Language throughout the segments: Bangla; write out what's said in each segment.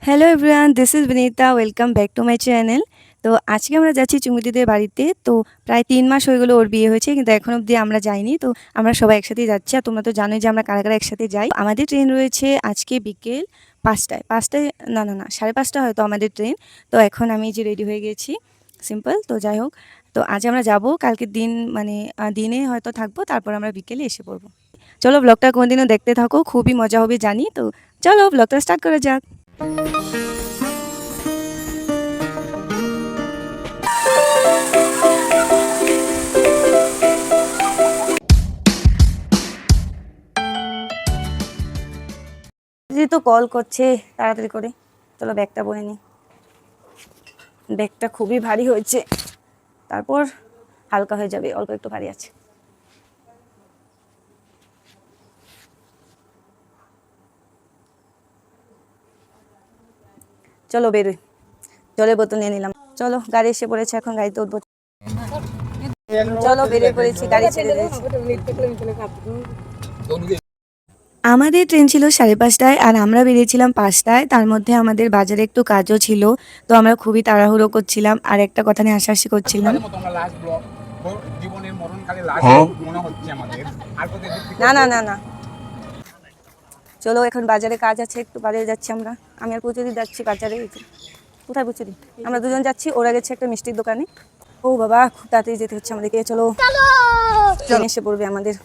Hello everyone, this is Binita. Welcome back to my channel. তো আজকে আমরা যাচ্ছি চুমুদিদের বাড়িতে। তো প্রায় 3 মাস হয়ে গেলো ওর বিয়ে হয়েছে, কিন্তু এখন অবধি আমরা যাইনি। তো আমরা সবাই একসাথেই যাচ্ছি, আর তোমরা তো জানোই যে আমরা কারা কারা একসাথে যাই। আমাদের ট্রেন রয়েছে আজকে বিকেল 5টায় না 5:30 হয়তো আমাদের ট্রেন। তো এখন আমি যে রেডি হয়ে গেছি সিম্পল। তো যাই হোক, তো আজ আমরা যাব, কালকের দিন মানে দিনে হয়তো থাকবো, তারপর আমরা বিকেলে এসে পড়বো। চলো ব্লগটা কোনোদিনও দেখতে থাকো, খুবই মজা হবে জানি। তো চলো ব্লগটা স্টার্ট করা যাক। তো কল করছে, তাড়াতাড়ি করে চলো ব্যাগটা বয়ে নি। ব্যাগটা খুবই ভারী হয়েছে, তারপর হালকা হয়ে যাবে, অল্প একটু ভারী আছে। চলো বেরোই, জলের বোতল নিয়ে নিলাম। চলো গাড়ি এসে পড়েছে, এখন গাড়িতে উঠবো। চলো বেরিয়ে পড়েছি, গাড়ি ছেড়ে দিয়েছি। আমাদের ট্রেন ছিল 5:30টায়, আর আমরা বেরিয়েছিলাম 5টায়। তার মধ্যে আমাদের বাজারে একটু কাজও ছিল, তো আমরা খুবই তাড়াহুড়ো করছিলাম আর একটা কথা নিয়ে হাসাহাসি করছিলাম। না না না না, চলো এখন বাজারে কাজ আছে, একটু বাজারে যাচ্ছি আমরা। আমি আর পুচুরি যাচ্ছি বাজারে। কোথায় পুচুরি? আমরা দুজন যাচ্ছি, ওরা গেছে একটা মিষ্টির দোকানে। ও বাবা, খুব তাড়াতাড়ি যেতে হচ্ছে আমাদেরকে। চলো, ট্রেন এসে পড়বে আমাদের।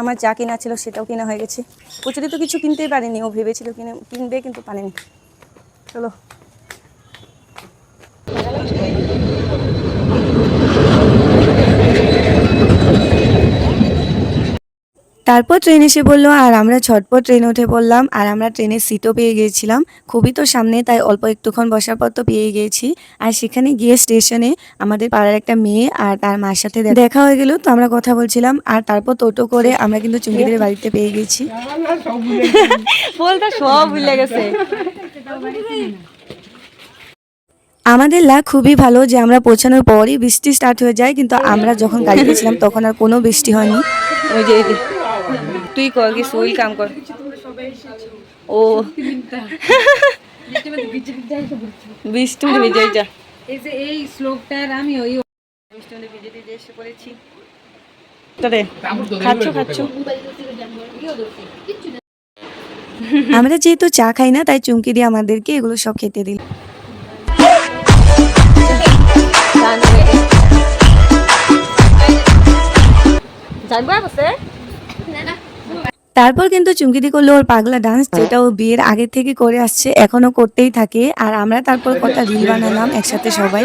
আমার যা কেনা ছিল সেটাও কেনা হয়ে গেছে। পুচুরি তো কিছু কিনতেই পারেনি, ও ভেবেছিল কিনবে কিন্তু পারেনি। চলো, তারপর ট্রেন এসে পড়লো, আর আমরা ঝটপট ট্রেনে উঠে পড়লাম। আর আমরা ট্রেনের সিটও পেয়ে গিয়েছিলাম, খুবই তো সামনে, তাই অল্প একটুক্ষণ বসার পর তো পেয়ে গিয়েছি। আর সেখানে গিয়ে স্টেশনে আমাদের পাড়ার একটা মেয়ে আর তার মার সাথে দেখা হয়ে গেল। তো আমরা কথা বলছিলাম, আর তারপর টোটো করে আমরা কিন্তু চুমকিদের বাড়িতে পেয়ে গেছি। বলতে সব ভুলে গেছে। আমাদের লাক খুবই ভালো যে আমরা পৌঁছানোর পরই বৃষ্টি স্টার্ট হয়ে যায়, কিন্তু আমরা যখন গাড়িতে ছিলাম তখন আর কোনো বৃষ্টি হয়নি। ওই যে তুই কর কি সুইল কাম কর। ও বৃষ্টি ভিজে যা, এই যে এই শ্লোকটার আমি ওই বৃষ্টি ভিজে ভিজে এসে পড়েছি। তবে খাচ্ছো আমরা যেহেতু চা খাই না, তাই চুমকি দিয়ে আমাদেরকে এগুলো সব খেতে দিল। তারপর কিন্তু চুমকিদি করলো ওর পাগলা ডান্স, যেটা ও বিয়ের আগে থেকে করে আসছে, এখনো করতেই থাকে। আর আমরা তারপর কটা রিল বানালাম একসাথে সবাই।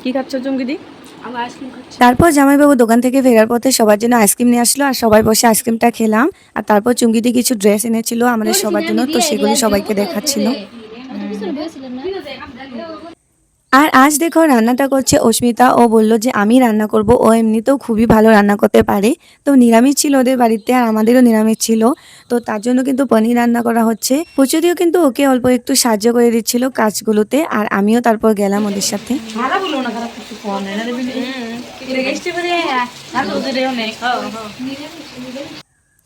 কি খাচ্ছ চুমকিদি? তারপর জামাইবাবু দোকান থেকে ফেরার পথে সবার জন্য আইসক্রিম নিয়ে আসলো, আর সবাই বসে আইসক্রিমটা খেলাম। আর তারপর চুমকিদি কিছু ড্রেস এনেছিল আমাদের সবার জন্য, তো সেগুলো সবাইকে দেখাচ্ছিল। আর আজ দেখো রান্নাটা করছে অস্মিতা। ও বললো যে আমি রান্না করব, ও এমনিতেও খুবই ভালো রান্না করতে পারে। তো নিরামিষ ছিল ওদের বাড়িতে, আর আমাদেরও নিরামিষ ছিল, তো তার জন্য কিন্তু পনির রান্না করা হচ্ছে। প্রচুরিও কিন্তু ওকে অল্প একটু সাহায্য করে দিচ্ছিল কাজগুলোতে, আর আমিও তারপর গেলাম ওদের সাথে।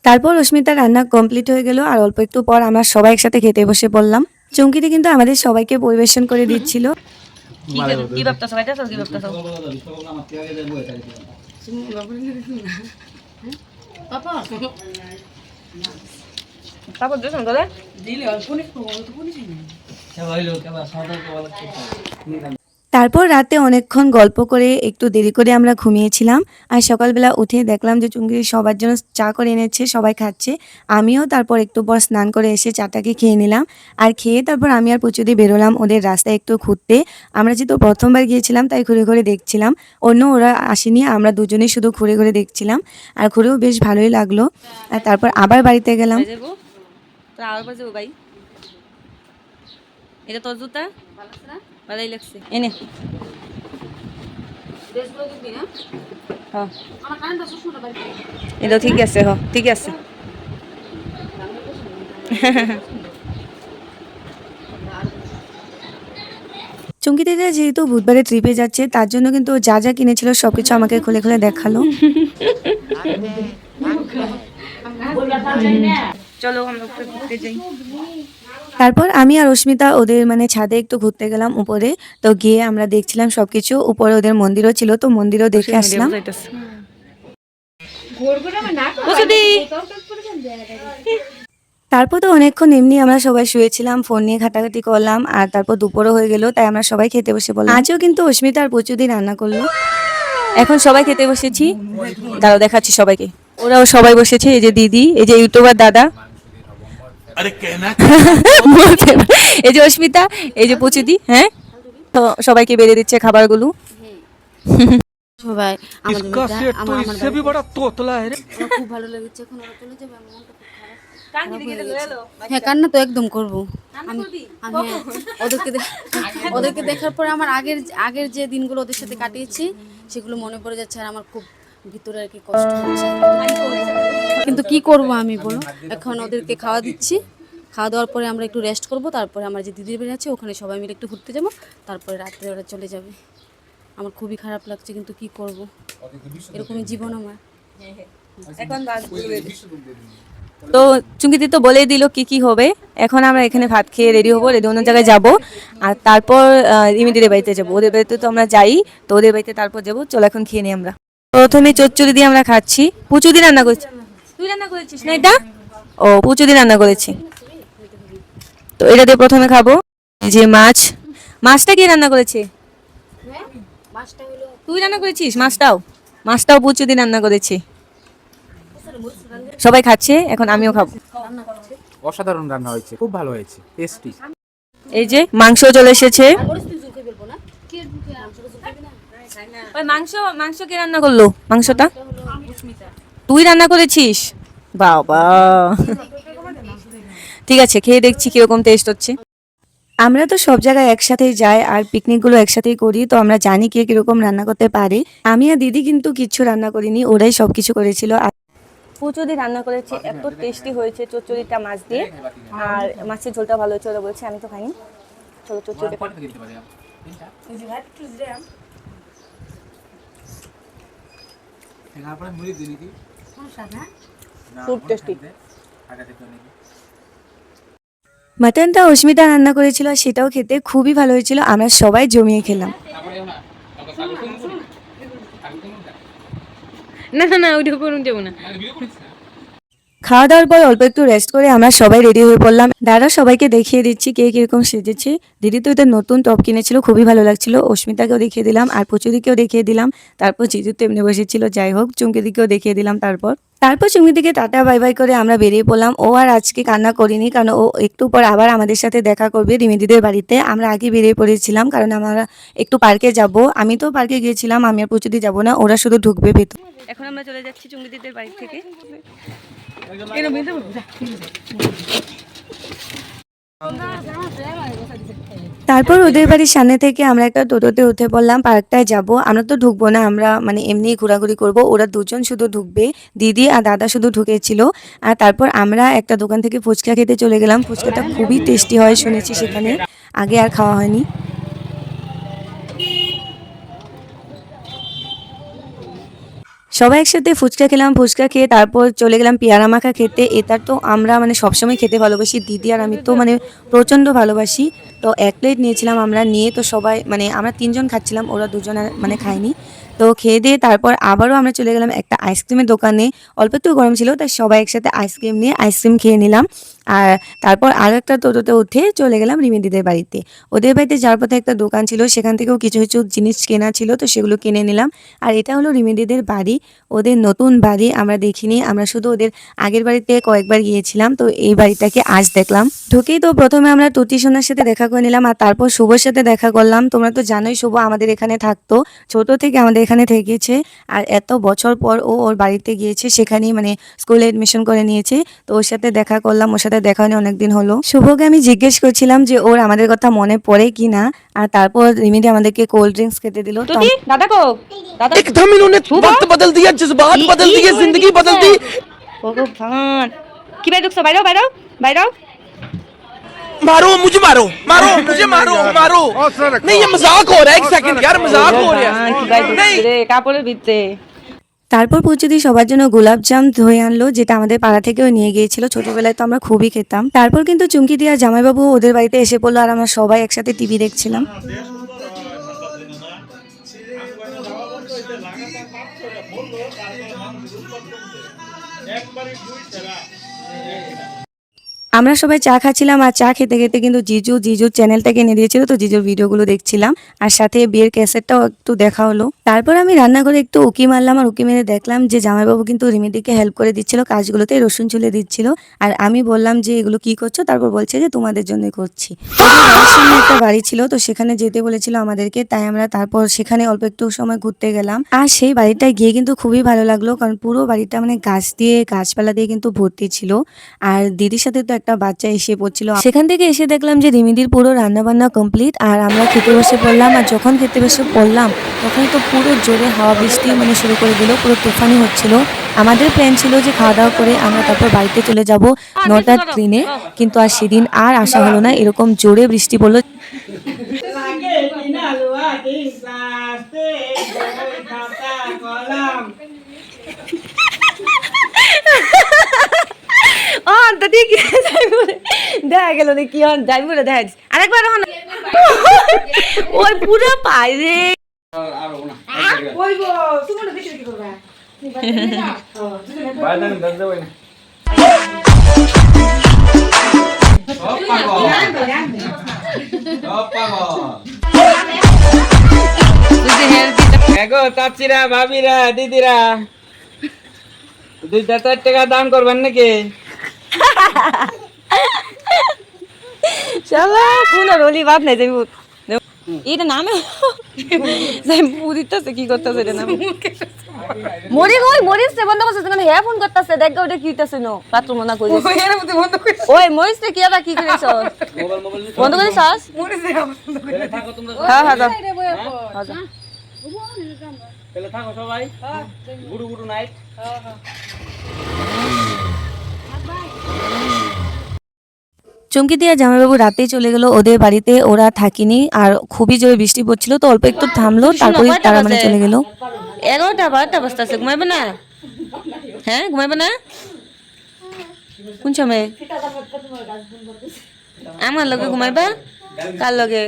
তারপর অস্মিতা রান্না কমপ্লিট হয়ে গেল, আর অল্প একটু পর আমরা সবাই একসাথে খেতে বসে পড়লাম। চুমকিতে কিন্তু আমাদের সবাইকে পরিবেশন করে দিচ্ছিল। কি ভাবতেছ ভাইটা, কি ভাবতেছ? তারপর রাতে অনেকক্ষণ গল্প করে একটু দেরি করে আমরা ঘুমিয়েছিলাম। আর সকালবেলা উঠে দেখলাম যে চুংকি সবার জন্য চা করে এনেছে, সবাই খাচ্ছে। আমিও তারপর একটু পর স্নান করে এসে চাটাকে খেয়ে নিলাম। আর খেয়ে তারপর আমি আর পুচুদি বেরোলাম ওদের রাস্তায় একটু ঘুরতে। আমরা যেহেতু প্রথমবার গিয়েছিলাম তাই ঘুরে ঘুরে দেখছিলাম। অন্য ওরা আসেনি, আমরা দুজনেই শুধু ঘুরে ঘুরে দেখছিলাম। আর ঘুরেও বেশ ভালোই লাগলো। আর তারপর আবার বাড়িতে গেলাম। এটা তোর জুতা ভালোই লাগছে এনে এটা ঠিক আছে ঠিক আছে চুমকি দিদা যেহেতু বুধবারে ট্রিপে যাচ্ছে তার জন্য কিন্তু ও যা যা কিনেছিল সবকিছু আমাকে খুলে খুলে দেখালো। চলো আমরা ঘুরতে যাই। তারপর আমি আর অস্মিতা ওদের মানে ছাদে একটু ঘুরতে গেলাম উপরে। তো গিয়ে আমরা দেখছিলাম সবকিছু। উপরে ওদের মন্দিরও ছিল, তো মন্দিরও দেখে আসলাম। তারপর তো অনেকক্ষণ এমনি আমরা সবাই শুয়েছিলাম, ফোন নিয়ে ঘাটাঘাটি করলাম। আর তারপর দুপুরও হয়ে গেল, তাই আমরা সবাই খেতে বসে পড়লাম। আজও কিন্তু অস্মিতা আর প্রচুরদিন রান্না করলো। এখন সবাই খেতে বসেছি, দাঁড়াও দেখাচ্ছি সবাইকে। ওরাও সবাই বসেছে, এই যে দিদি, এই যে ইউটিউবার দাদা, এই যে অস্মিতা, এই যে পুচুদি। হ্যাঁ, তো সবাইকে বেড়ে দিচ্ছে খাবারগুলো। সবাই আমাদের इसका বাড়িতে, सेट तो আমার इससे भी बड़ा तोतला है रे। আমার খুব ভালো লেগেছে। এখন ওরা চলে যাবে, আমার মনটা খুব খারাপ হয়ে গেছে। হ্যাঁ, কান্না তো একদম করব আমি। আমি ওদেরকে দেখার পরে আমার আগের যে দিনগুলো ওদের সাথে কাটিয়েছি সেগুলো মনে পড়ে যাচ্ছে। আর আমার খুব ভিতরে আর কি কষ্ট হচ্ছে, কিন্তু কি করব আমি বলো। এখন ওদেরকে খাওয়া দিচ্ছি, খাওয়া দাওয়ার পরে আমরা একটু রেস্ট করব। তারপরে আমার যে দিদির বাড়ি আছে ওখানে সবাই মিলে একটু ঘুরতে যাবো। তারপরে রাত্রে ওরা চলে যাবে। আমার খুবই খারাপ লাগছে, কিন্তু কি করব, এরকমই জীবন আমার। এখন তো চুঙ্কিদি তো বলেই দিল কি কি হবে। এখন আমরা এখানে ভাত খেয়ে রেডি হবো, রেডি অন্য জায়গায় যাব। আর তারপর রিমিদির বাড়িতে যাবো। ওদের বাড়িতে তো আমরা যাই, তো ওদের বাড়িতে তারপর যাবো। চলো এখন খেয়ে নিই আমরা। প্রথমে চচ্চড়ি দিয়ে আমরা খাচ্ছি। পুচুদি রান্না করছি। তুই রান্না করেছিস না এটা? ও, পুচুদি রান্না করেছি। তো এটা দিয়ে প্রথমে খাবো। এই যে মাছটা কি রান্না করেছে? তুই রান্না করেছিস মাছটাও পুচুদি রান্না করেছে। সবাই খাচ্ছে, এখন আমিও খাবো। অসাধারণ রান্না হয়েছে, খুব ভালো হয়েছে, টেস্টি। এই যে মাংস চলে এসেছে। ওই মাংস কে রান্না করলো? মাংসটা তুই রান্না করেছিস? বাবা, ঠিক আছে, খেয়ে দেখছি কিরকম টেস্ট হচ্ছে। আমরা তো সব জায়গায় একসাথেই যাই আর পিকনিকগুলো একসাথেই করি, তো আমরা জানি কে কিরকম রান্না করতে পারে। আমি আর দিদি কিন্তু কিচ্ছু রান্না করিনি, ওরাই সবকিছু করেছিল। পুচুদি রান্না করেছে, এত টেস্টি হয়েছে চচ্চড়িটা মাছ দিয়ে। আর মাছের ঝোলটা ভালো হয়েছে, ওরা বলছে, আমি তো খাইনি। চলো চচ্চড়ি খুব টেস্টি। মাটনটা অস্মিতা রান্না করেছিল, সেটাও খেতে খুবই ভালো হয়েছিল। আমরা সবাই জমিয়ে খেলাম। না না না, ওইটা করুন যাবো না। খাওয়া দাওয়ার পর অল্প একটু রেস্ট করে আমরা সবাই রেডি হয়ে পড়লাম। দাদা সবাইকে দেখিয়ে দিচ্ছি কে কিরকম সেজেছে। দিদি তো এটা নতুন টপ কিনেছিল, খুবই ভালো লাগছিল। অস্মিতাকেও দেখিয়ে দিলাম আর পুচুদিকেও দেখিয়ে দিলাম। তারপর জিজু তো এমনি বসেছিল, যাই হোক চুমকিদিকেও দেখিয়ে দিলাম। তারপর চুমকিদিকে টাটা বাই বাই করে আমরা বেরিয়ে পড়লাম। ও আর আজকে কান্না করিনি, কারণ ও একটু পর আবার আমাদের সাথে দেখা করবে রিমিদিদের বাড়িতে। আমরা আগে বেরিয়ে পড়েছিলাম, কারণ আমরা একটু পার্কে যাব। আমি তো পার্কে গিয়েছিলাম, আমি আর পুচুদি যাব না, ওরা শুধু ঢুকবে ভেতর। এখন আমরা চলে যাচ্ছি চুমকিদিদের বাড়ি থেকে। তারপর ওদের বাড়ির সামনে থেকে আমরা একটা টোটোতে উঠে পড়লাম, পার্কটায় যাব। আমরা তো ঢুকবো না, আমরা মানে এমনি ঘোরাঘুরি করব। ওরা দুজন শুধু ঢুকবে, দিদি আর দাদা শুধু ঢুকেছিল। আর তারপর আমরা একটা দোকান থেকে ফুচকা খেতে চলে গেলাম। ফুচকাটা খুবই টেস্টি হয় শুনেছি, সেখানে আগে আর খাওয়া হয়নি। সবাই একসাথে ফুচকা খেলাম। ফুচকা খেয়ে তারপর চলে গেলাম পেয়ারা মাখা খেতে। এটা তো আমরা মানে সবসময় খেতে ভালোবাসি, দিদি আর আমি তো মানে প্রচণ্ড ভালোবাসি। তো 1 প্লেট নিয়েছিলাম আমরা, নিয়ে তো সবাই মানে আমরা 3 জন খাচ্ছিলাম, ওরা 2 জন মানে খায়নি। তো খেয়ে দিয়ে তারপর আবারও আমরা চলে গেলাম একটা আইসক্রিমের দোকানে। অল্প একটু গরম ছিল, তাই সবাই একসাথে আইসক্রিম নিয়ে আইসক্রিম খেয়ে নিলাম। আর তারপর আরও একটা টোটোতে উঠে চলে গেলাম রিমিদিদের বাড়িতে। ওদের বাড়িতে যাওয়ার পথে একটা দোকান ছিল, সেখান থেকেও কিছু কিছু জিনিস কেনা ছিল, তো সেগুলো কিনে নিলাম। আর এটা হলো রিমিদিদের বাড়ি, ওদের নতুন বাড়ি আমরা দেখিনি, আমরা শুধু ওদের আগের বাড়িতে কয়েকবার গিয়েছিলাম, তো এই বাড়িটাকে আজ দেখলাম। ঢুকেই তো প্রথমে আমরা টুটি সোনার সাথে দেখা করে নিলাম, আর তারপর শুভর সাথে দেখা করলাম। তোমরা তো জানোই শুভ আমাদের এখানে থাকতো, ছোট থেকে আমাদের এখানে থেকেছে, আর এত বছর পর ও ওর বাড়িতে গিয়েছে, সেখানেই মানে স্কুলে এডমিশন করে নিয়েছে। তো ওর সাথে দেখা করলাম, ওর সাথে দেখা হয়নি অনেকদিন হলো। শুভকে আমি জিজ্ঞেস করছিলাম যে ওর আমাদের কথা মনে পড়ে কি না, আর তারপর রিমিদি আমাদেরকে কোল্ড ড্রিঙ্কস খেতে দিল। তো দাদা কো দাদা एकदम इन्होंने वक्त बदल दिया, जज्बात बदल दिए, जिंदगी बदल दी। ভগবান কি বাইরে ঢুকছো, বাইরেও বাইরেও বাইরেও मारो मुझे, मारो मारो मुझे, मारो मारो। नहीं ये मजाक हो रहा है, एक सेकंड यार, मजाक हो रहा है। কি বাইরে ঢুকছে রে কাপড়ের ভিতরে। তারপর পুচুদি সবার জন্য গোলাপজাম ধুয়ে আনলো, যেটা আমাদের পাড়া থেকেও নিয়ে গিয়েছিল, ছোটবেলায় তো আমরা খুবই খেতাম। তারপর কিন্তু চুমকি দিয়া জামাইবাবু ওদের বাড়িতে এসে পড়লো, আর আমরা সবাই একসাথে টিভি দেখছিলাম। আমরা সবাই চা খাচ্ছিলাম, আর চা খেতে খেতে কিন্তু জিজুর চ্যানেলটাকে এনে দিয়েছিল, তো জিজুর ভিডিওগুলো দেখছিলাম, আর সাথে বিয়ের ক্যাসেটটাও একটু দেখা হলো। তারপর আমি রান্নাঘরে একটু উকি মারলাম, আর উকি মেরে দেখলাম যে জামাইবাবু কিন্তু রিমিদিকে হেল্প করে দিচ্ছিল কাজগুলোতে, রসুন ছুলে দিচ্ছিল। আর আমি বললাম যে এগুলো কি করছো, তারপর বলছে যে তোমাদের জন্যই করছি। বাড়ির সামনে একটা বাড়ি ছিল, তো সেখানে যেতে বলেছিল আমাদেরকে, তাই আমরা তারপর সেখানে অল্প একটু সময় ঘুরতে গেলাম। আর সেই বাড়িটা গিয়ে কিন্তু খুবই ভালো লাগলো, কারণ পুরো বাড়িটা মানে গাছ দিয়ে গাছপালা দিয়ে কিন্তু ভর্তি ছিল। আর দিদির সাথে তো একটা বাচ্চা এসে পড়ছিল। সেখান থেকে এসে দেখলাম যে রিমিদির পুরো রান্না বান্না কমপ্লিট, আর আমরা খেতে বসে পড়লাম। আর যখন খেতে বসে পড়লাম তখন তো পুরো জোরে হাওয়া বৃষ্টি মানে শুরু করে দিল, পুরো তুফানি হচ্ছিল। আমাদের প্ল্যান ছিল যে খাওয়া দাওয়া করে আমরা তারপর বাড়িতে চলে যাব 9টার ট্রেনে, কিন্তু আর সেদিন আর আসা হলো না, এরকম জোরে বৃষ্টি পড়লো। তো ঠিক দেখা গেল কি হন যাই বলে দেখা আরেকবার হন ওই পুরো পাই রে এগো চাচিরা ভাবিরা দিদিরা 2-4 টাকা দান করবেন নাকি? শালা কোন রলি বাপ নাই যাই এটা নামে যাই পুরিতেছে কি করতেছে এটা নামে মরি কই মরিস রে বন্ধ করছিস কেন হে ফোন করতেছে দেখ ওটা কি হইতাছে নো বাথরুম না কই ওই মরিস রে কি আবার কি করিস বন্ধ করিস মরিস রে থাকো তোমরা হ্যাঁ হ্যাঁ তাহলে থাকো সবাই গুরু গুরু নাইট। চুমকি দিয়া জামাইবাবু রাতেই চলে গেল ওদের বাড়িতে, ওরা থাকিনি, আর খুবই জোরে বৃষ্টি পড়ছিল, তো অল্প একটু থামলো, তারপরে তারা মানে চলে গেল। 11টা বাজতেছে ঘুমাইবে না? হ্যাঁ ঘুমাইবে না কোন সময়? আমার লগে ঘুমাইবা? কার লগে?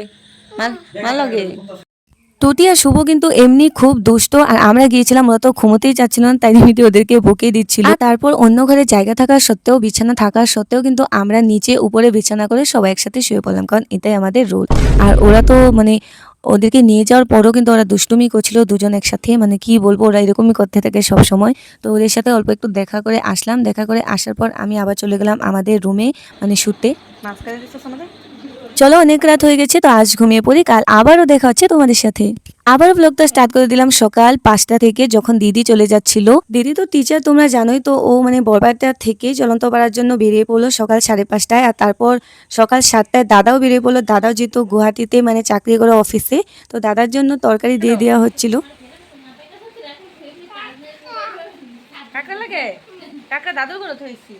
মার লগে? টুটি আর শুভ কিন্তু এমনি খুব দুষ্ট, আর আমরা গিয়েছিলাম ওরা তো ঘুমোতেই চাচ্ছিল না, তাই রিমিদি ওদেরকে বকে দিচ্ছিল। আর তারপর অন্য ঘরে জায়গা থাকার সত্ত্বেও, বিছানা থাকার সত্ত্বেও কিন্তু আমরা নিচে উপরে বিছানা করে সবাই একসাথে শুয়ে পড়লাম, কারণ এটাই আমাদের রোল। আর ওরা তো মানে ওদেরকে নিয়ে যাওয়ার পরও কিন্তু ওরা দুষ্টুমি করছিল দুজন একসাথে, মানে কি বলবো, ওরা এরকমই করতে থাকে সব সময়। তো ওদের সাথে অল্প একটু দেখা করে আসলাম, দেখা করে আসার পর আমি আবার চলে গেলাম আমাদের রুমে মানে শুতে। চলো অনেক রাত হয়ে গেছে, তো আজ ঘুমিয়ে পড়ি, কাল আবারও দেখা হচ্ছে তোমাদের সাথে। আবারও ব্লগটা স্টার্ট করে দিলাম সকাল 5টা থেকে, যখন দিদি চলে যাচ্ছিল। দিদি তো টিচার তোমরা জানোই, তো ও মানে বরবাটা থেকে চলন্ত পাড়ার জন্য বেরিয়ে পড়লো সকাল 5:30টায়, আর তারপর সকাল 7টায় দাদাও বেরিয়ে পড়লো। দাদাও যেহেতু গুয়াহাটিতে মানে চাকরি করে অফিসে, তো দাদার জন্য তরকারি দিয়ে দেওয়া হচ্ছিল। কাকা লাগে কাকা দাদুর করে থইছি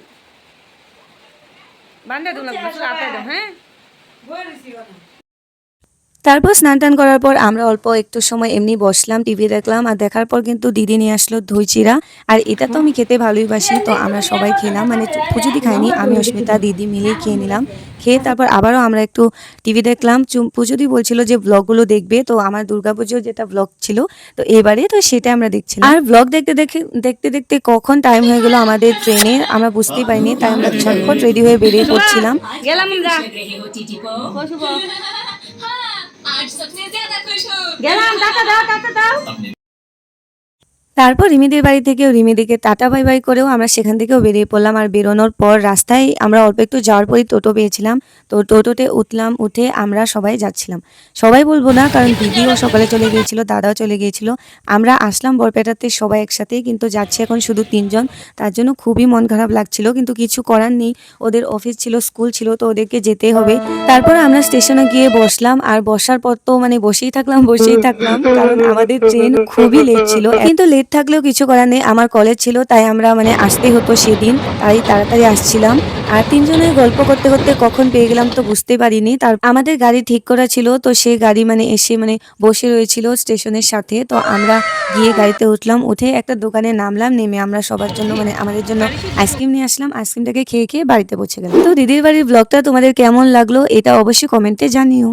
বান্দা দুলা বসে আতে দাও হ্যাঁ তারপর স্নান টান করার পর আমরা অল্প একটু সময় এমনি বসলাম, টিভি দেখলাম। আর দেখার পর কিন্তু দিদি নিয়ে আসলো দই চিড়া। আর এটা তো আমি খেতে ভালোই বাসি, তো আমরা সবাই খেলাম, মানে পুজোদি খাইনি, আমি অস্মিতা দিদি মিলেই খেয়ে নিলাম। খেয়ে তারপর আবারও আমরা একটু টিভি দেখলাম। পুজোদি বলছিল যে ব্লগগুলো দেখবে, তো আমার দুর্গাপুজোর যেটা ব্লগ ছিল তো এবারে, তো সেটা আমরা দেখছিলাম। আর ব্লগ দেখতে দেখতে দেখতে কখন টাইম হয়ে গেল আমাদের ট্রেনে আমরা বুঝতেই পারিনি, তাই আমরা ঝটপট রেডি হয়ে বেরিয়ে পড়ছিলাম। গেলাম আমরা গেলাম, টাটা দাও টাটা দাও। তারপর রিমিদের বাড়ি থেকেও রিমিদিকে টাটা বাই বাই করেও আমরা সেখান থেকেও বেরিয়ে পড়লাম। আর বেরোনোর পর রাস্তায় আমরা অল্প একটু যাওয়ার পরই টোটো পেয়েছিলাম, তো টোটোতে উঠলাম, উঠে আমরা সবাই যাচ্ছিলাম। সবাই বলবো না, কারণ দিদিও সকালে চলে গিয়েছিল, দাদাও চলে গিয়েছিল। আমরা আসলাম বরপেটাতে সবাই একসাথে, কিন্তু যাচ্ছি এখন শুধু 3 জন। তার জন্য খুবই মন খারাপ লাগছিল, কিন্তু কিছু করার নেই, ওদের অফিস ছিল, স্কুল ছিল, তো ওদেরকে যেতেই হবে। তারপর আমরা স্টেশনে গিয়ে বসলাম, আর বসার পর তো মানে বসেই থাকলাম, কারণ আমাদের ট্রেন খুবই লেট ছিল। কিন্তু লেট থাকলেও কিছু করার নেই, আমার কলেজ ছিল, তাই আমরা মানে আসতে হতো সেদিন, তাই তাড়াতাড়ি আসছিলাম। আর 3 জনের গল্প করতে করতে কখন পেয়ে গেলাম তো বুঝতে পারিনি। তার আমাদের গাড়ি ঠিক করা ছিল, তো সেই গাড়ি মানে এসে মানে বসে রয়েছিল স্টেশনের সাথে, তো আমরা গিয়ে গাড়িতে উঠলাম, উঠে একটা দোকানে নামলাম, নেমে আমরা সবার জন্য মানে আমাদের জন্য আইসক্রিম নিয়ে আসলাম। আইসক্রিমটাকে খেয়ে খেয়ে বাড়িতে পৌঁছে গেলাম। তো দিদির বাড়ির ব্লগটা তোমাদের কেমন লাগলো এটা অবশ্যই কমেন্টে জানিও।